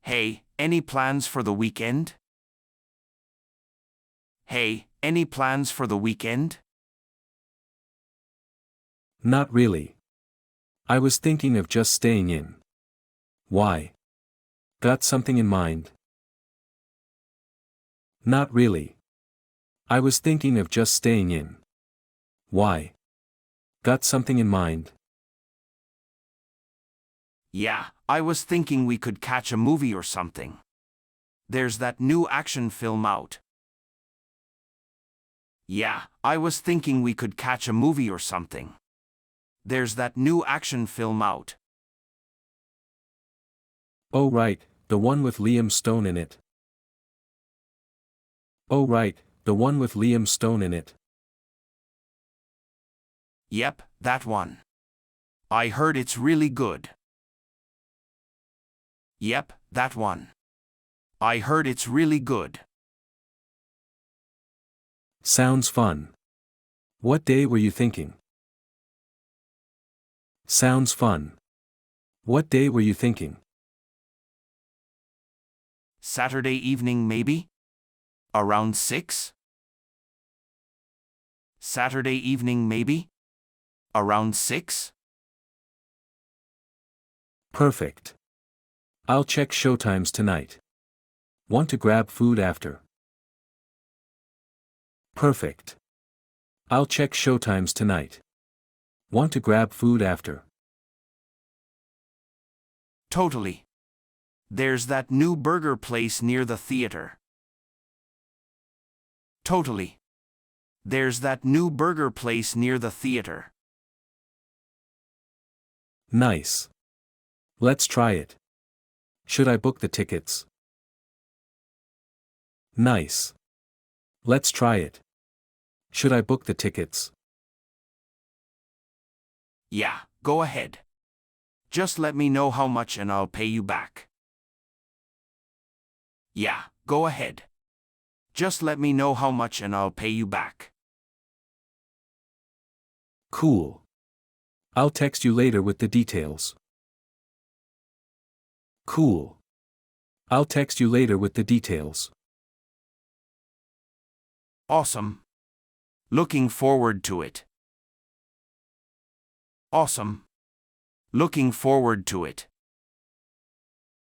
Hey, any plans for the weekend? Hey, any plans for the weekend? Not really. I was thinking of just staying in. Why? Got something in mind? Not really. I was thinking of just staying in. Why? Got something in mind? Yeah, I was thinking we could catch a movie or something. There's that new action film out. Yeah, I was thinking we could catch a movie or something. There's that new action film out. Oh right, the one with Liam Stone in it. Oh right, the one with Liam Stone in it. Yep, that one. I heard it's really good. Yep, that one. I heard it's really good. Sounds fun. What day were you thinking? Sounds fun. What day were you thinking? Saturday evening maybe? Around 6? Saturday evening maybe? Around 6? Perfect. I'll check showtimes tonight. Want to grab food after? Perfect. I'll check showtimes tonight. Want to grab food after? Totally. There's that new burger place near the theater. Totally. There's that new burger place near the theater. Nice. Let's try it. Should I book the tickets? Nice. Let's try it. Should I book the tickets? Yeah, go ahead. Just let me know how much and I'll pay you back. Yeah, go ahead. Just let me know how much and I'll pay you back. Cool. I'll text you later with the details. Cool. I'll text you later with the details. Awesome. Looking forward to it. Awesome. Looking forward to it.